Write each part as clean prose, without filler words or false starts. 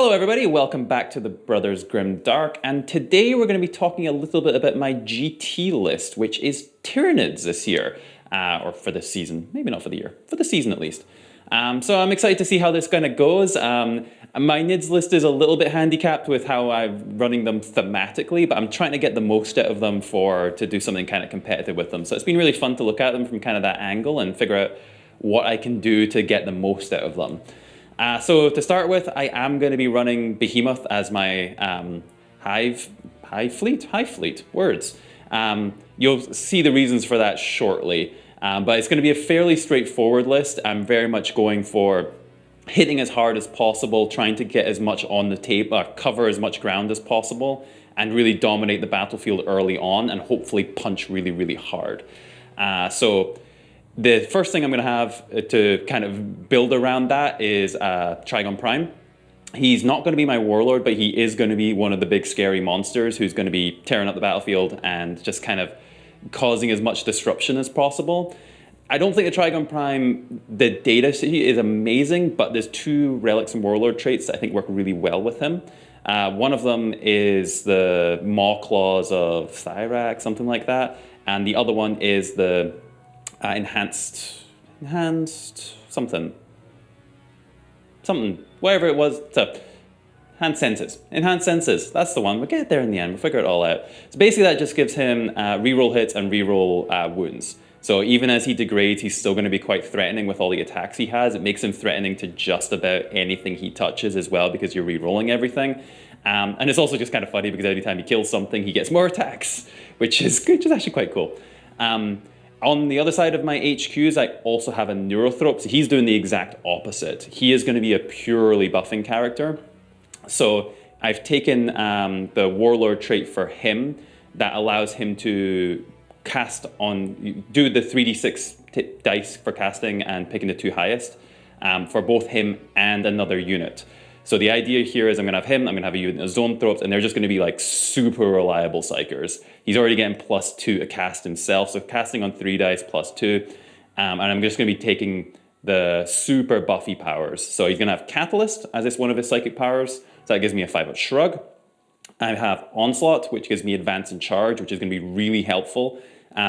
Hello everybody, welcome back to the Brothers Grimdark, and today we're going to be talking a little bit about my GT list, which is Tyranids this year, or for this season, maybe not for the year, for the season at least. So I'm excited to see how this kind of goes. My NIDS list is a little bit handicapped with how I'm running them thematically, but I'm trying to get the most out of them to do something kind of competitive with them. So it's been really fun to look at them from kind of that angle and figure out what I can do to get the most out of them. So to start with, I am going to be running Behemoth as my Hive fleet, words. You'll see the reasons for that shortly, but it's going to be a fairly straightforward list. I'm very much going for hitting as hard as possible, trying to get as much on the table, cover as much ground as possible, and really dominate the battlefield early on, and hopefully punch really, really hard. The first thing I'm going to have to kind of build around that is Trygon Prime. He's not going to be my Warlord, but he is going to be one of the big scary monsters who's going to be tearing up the battlefield and just kind of causing as much disruption as possible. I don't think the Trygon Prime, the data is amazing, but there's two Relics and Warlord traits that I think work really well with him. One of them is the Maw-claws of Thyrax, something like that, and the other one is the enhanced something, whatever it was. So, enhanced senses. That's the one. We'll get there in the end. We'll figure it all out. So basically, that just gives him reroll hits and reroll wounds. So even as he degrades, he's still going to be quite threatening with all the attacks he has. It makes him threatening to just about anything he touches as well, because you're rerolling everything. And it's also just kind of funny because every time he kills something, he gets more attacks, which is actually quite cool. On the other side of my HQs, I also have a Neurothrope, so he's doing the exact opposite. He is going to be a purely buffing character. So I've taken the Warlord trait for him that allows him to do the 3d6 dice for casting and picking the two highest for both him and another unit. So the idea here is I'm going to have him, I'm going to have a unit of Zoanthropes, and they're just going to be like super reliable psychers. He's already getting +2 to cast himself, so casting on 3 dice +2. And I'm just going to be taking the super buffy powers. So he's going to have Catalyst as one of his psychic powers, so that gives me a 5-up shrug. I have Onslaught, which gives me advance and charge, which is going to be really helpful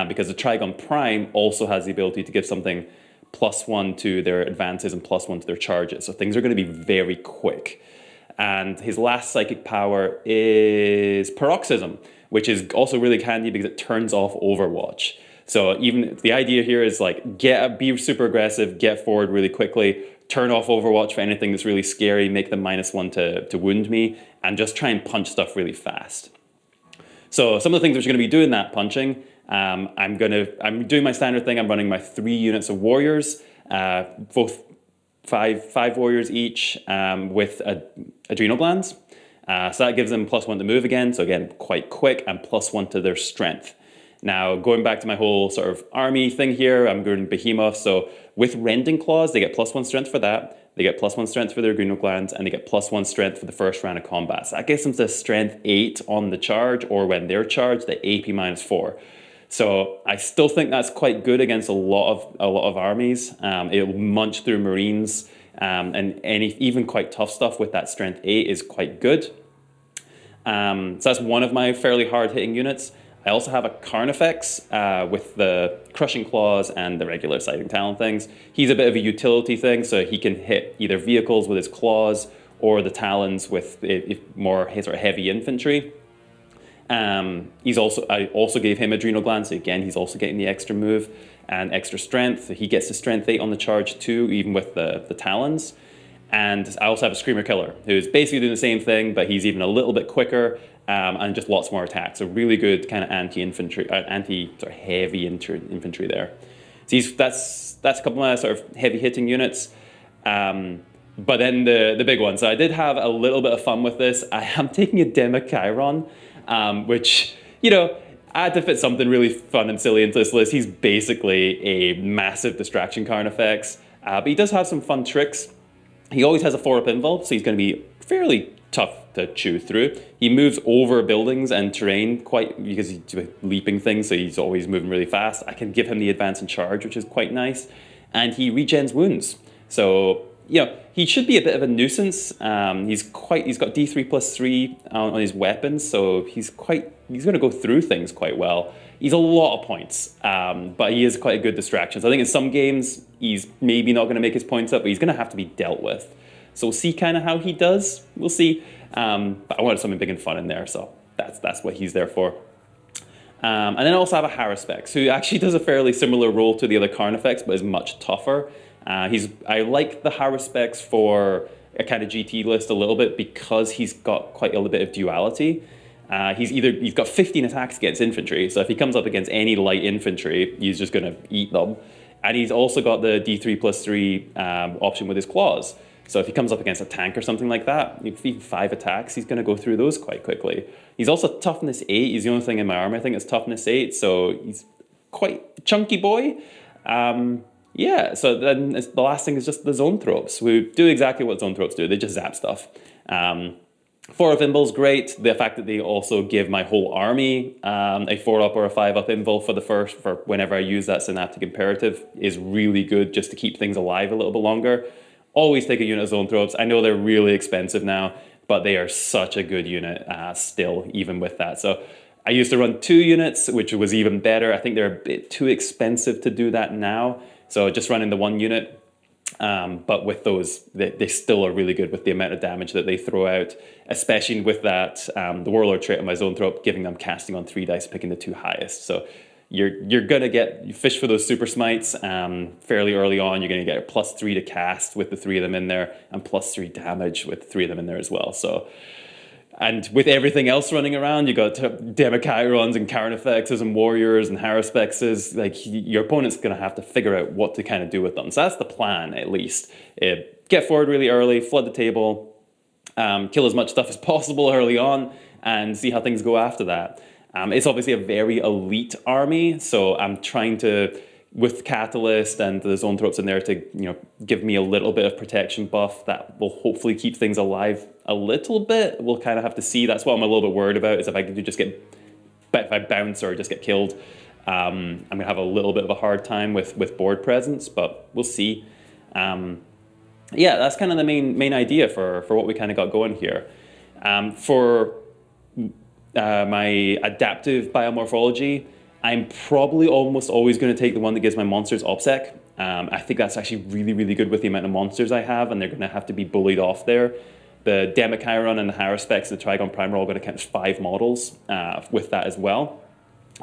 because the Trygon Prime also has the ability to give something +1 to their advances and +1 to their charges. So things are going to be very quick. And his last psychic power is Paroxysm, which is also really handy because it turns off Overwatch. So even the idea here is like be super aggressive, get forward really quickly, turn off Overwatch for anything that's really scary, make them -1 to wound me, and just try and punch stuff really fast. So some of the things which are going to be doing that punching, I'm doing my standard thing. I'm running my 3 units of warriors, both five warriors each, with adrenal glands. So that gives them +1 to move again. So again, quite quick, and +1 to their strength. Now, going back to my whole sort of army thing here, I'm going Behemoth. So with Rending claws, they get +1 strength for that. They get +1 strength for their adrenal glands, and they get +1 strength for the first round of combat. So that gives them to strength 8 on the charge, or when they're charged, the AP -4. So I still think that's quite good against a lot of armies. It'll munch through Marines, and even quite tough stuff with that strength 8 is quite good. So that's one of my fairly hard-hitting units. I also have a Carnifex with the Crushing Claws and the regular Scything Talon things. He's a bit of a utility thing, so he can hit either vehicles with his claws or the talons with more his or heavy infantry. I also gave him adrenal glands, so again, he's also getting the extra move and extra strength. So he gets the strength 8 on the charge too, even with the talons. And I also have a Screamer Killer, who's basically doing the same thing, but he's even a little bit quicker and just lots more attacks. So really good kind of heavy infantry there. So that's a couple of my sort of heavy hitting units. But then the big one. So I did have a little bit of fun with this. I am taking a Demachairon, which, I had to fit something really fun and silly into this list. He's basically a massive distraction Carnifex, but he does have some fun tricks. He always has a 4-up invuln, so he's going to be fairly tough to chew through. He moves over buildings and terrain because he's leaping things, so he's always moving really fast. I can give him the advance and charge, which is quite nice. And he regens wounds. So you know, he should be a bit of a nuisance. He's got D3+3 on his weapons, so he's going to go through things quite well. He's a lot of points, but he is quite a good distraction. So I think in some games, he's maybe not going to make his points up, but he's going to have to be dealt with. So we'll see kind of how he does. We'll see. But I wanted something big and fun in there, so that's what he's there for. And then I also have a Haruspex, who actually does a fairly similar role to the other Carnifex, but is much tougher. I like the Haruspex for a kind of GT list a little bit because he's got quite a little bit of duality. He's got 15 attacks against infantry, so if he comes up against any light infantry, he's just going to eat them. And he's also got the D3+3 option with his claws. So if he comes up against a tank or something like that, even 5 attacks, he's going to go through those quite quickly. He's also toughness 8. He's the only thing in my army I think is toughness 8, so he's quite a chunky boy. Yeah, so then the last thing is just the Zonethropes, who do exactly what Zonethropes do. They just zap stuff. 4 up invul's great. The fact that they also give my whole army a 4 up or a 5 up invul for whenever I use that Synaptic Imperative is really good just to keep things alive a little bit longer. Always take a unit of Zonethropes. I know they're really expensive now, but they are such a good unit still, even with that. So I used to run 2 units, which was even better. I think they're a bit too expensive to do that now. So just running the 1 unit. But with those, they still are really good with the amount of damage that they throw out, especially with that, the Warlord trait on my Zonethrope, giving them casting on 3 dice, picking the 2 highest. So you're going to you fish for those super smites fairly early on. You're going to get a +3 to cast with the 3 of them in there, and +3 damage with 3 of them in there as well. So, and with everything else running around, you got Demachirons and Carnifexes and Warriors and Haruspexes. Like, your opponent's going to have to figure out what to kind of do with them. So that's the plan, at least. Get forward really early, flood the table, kill as much stuff as possible early on, and see how things go after that. It's obviously a very elite army, so I'm trying to, with Catalyst and the Zonethropes in there, to give me a little bit of protection buff that will hopefully keep things alive a little bit. We'll kind of have to see. That's what I'm a little bit worried about, is if I bounce or just get killed, I'm going to have a little bit of a hard time with board presence, but we'll see. Yeah, that's kind of the main idea for what we kind of got going here. For my adaptive biomorphology, I'm probably almost always going to take the one that gives my monsters OBSEC. I think that's actually really, really good with the amount of monsters I have, and they're going to have to be bullied off there. The Demachiron and the Haruspex and the Trygon Prime are all going to count as 5 models with that as well.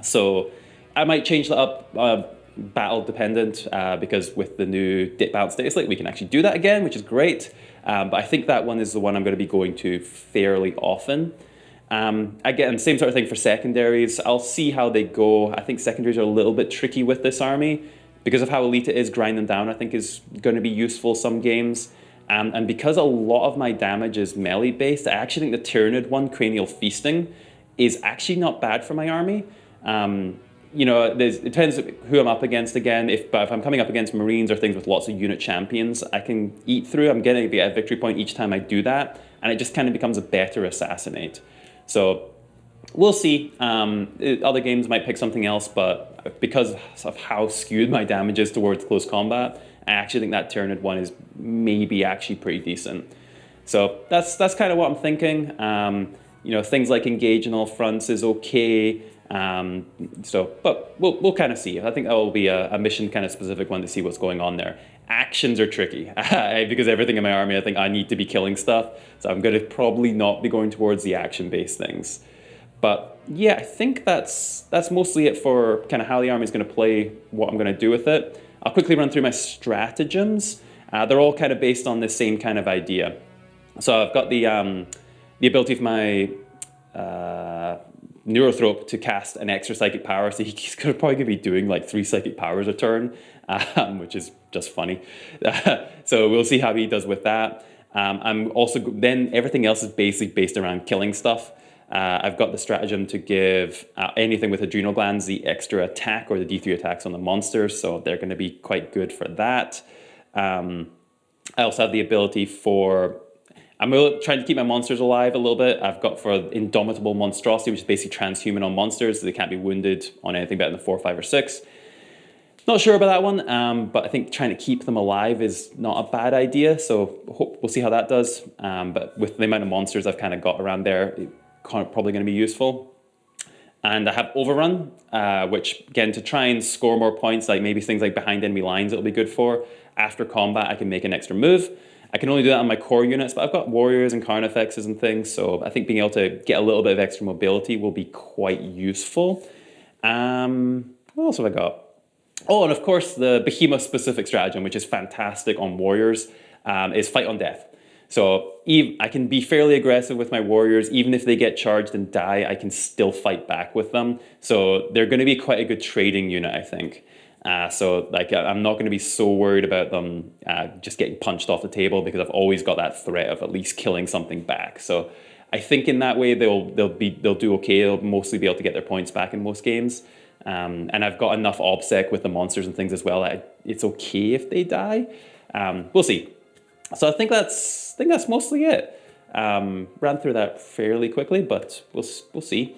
So I might change that up battle dependent because with the new Bounce Data Slate, we can actually do that again, which is great. But I think that one is the one I'm going to be going to fairly often. Again, same sort of thing for secondaries. I'll see how they go. I think secondaries are a little bit tricky with this army. Because of how elite it is, grind them down I think is going to be useful some games. And because a lot of my damage is melee based, I actually think the Tyranid one, Cranial Feasting, is actually not bad for my army. It depends who I'm up against again. But if I'm coming up against Marines or things with lots of unit champions, I can eat through. I'm getting a victory point each time I do that. And it just kind of becomes a better assassinate. So we'll see. Other games might pick something else, but because of how skewed my damage is towards close combat, I actually think that Tyranid one is tapi actually pretty decent. So that's kind of what I'm thinking. Things like engage in all fronts is okay. But we'll kind of see. I think that will be a mission kind of specific one to see what's going on there. Actions are tricky because everything in my army, I think I need to be killing stuff. So I'm going to probably not be going towards the action-based things. But yeah, I think that's mostly it for kind of how the army is going to play, what I'm going to do with it. I'll quickly run through my stratagems. They're all kind of based on the same kind of idea. So I've got the ability for my Neurothrope to cast an extra psychic power, so he's probably going to be doing like 3 psychic powers a turn, which is just funny. So we'll see how he does with that. I'm also, then everything else is basically based around killing stuff. I've got the stratagem to give anything with adrenal glands the extra attack or the D3 attacks on the monsters, so they're going to be quite good for that. I also have the ability for, I'm trying to keep my monsters alive a little bit. I've got for Indomitable Monstrosity, which is basically transhuman on monsters, so they can't be wounded on anything better than 4, 5, or 6. Not sure about that one, but I think trying to keep them alive is not a bad idea. So we'll see how that does. But with the amount of monsters I've kind of got around there, it's probably going to be useful. And I have Overrun, which again, to try and score more points, like maybe things like behind enemy lines, it'll be good for. After combat, I can make an extra move. I can only do that on my core units, but I've got warriors and carnifexes and things, so I think being able to get a little bit of extra mobility will be quite useful. What else have I got? Oh, and of course, the Behemoth specific stratagem, which is fantastic on warriors, is Fight on Death. So I can be fairly aggressive with my warriors. Even if they get charged and die, I can still fight back with them. So they're going to be quite a good trading unit, I think. So like I'm not going to be so worried about them just getting punched off the table, because I've always got that threat of at least killing something back. So I think in that way they'll do okay. They'll mostly be able to get their points back in most games. And I've got enough obsec with the monsters and things as well that it's okay if they die. We'll see. So I think that's mostly it. Ran through that fairly quickly, but we'll see.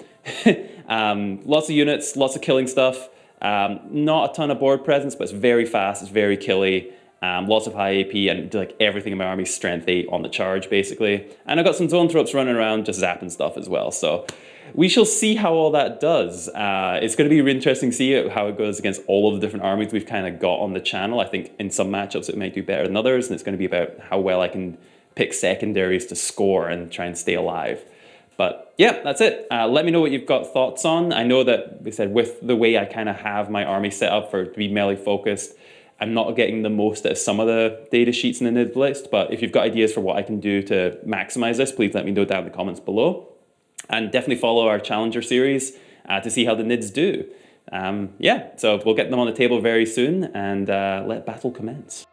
Lots of units, lots of killing stuff. Not a ton of board presence, but it's very fast, it's very killy. Lots of high AP, and like everything in my army is strength 8 on the charge, basically. And I've got some Zonethropes running around just zapping stuff as well. So we shall see how all that does. It's going to be really interesting to see how it goes against all of the different armies we've kind of got on the channel. I think in some matchups it might do better than others, and it's going to be about how well I can pick secondaries to score and try and stay alive. But yeah, that's it. Let me know what you've got thoughts on. I know that, we said, with the way I kind of have my army set up to be melee focused, I'm not getting the most out of some of the data sheets in the NID list, but if you've got ideas for what I can do to maximize this, please let me know down in the comments below. And definitely follow our Challenger series to see how the NIDs do. Yeah, so we'll get them on the table very soon, and let battle commence.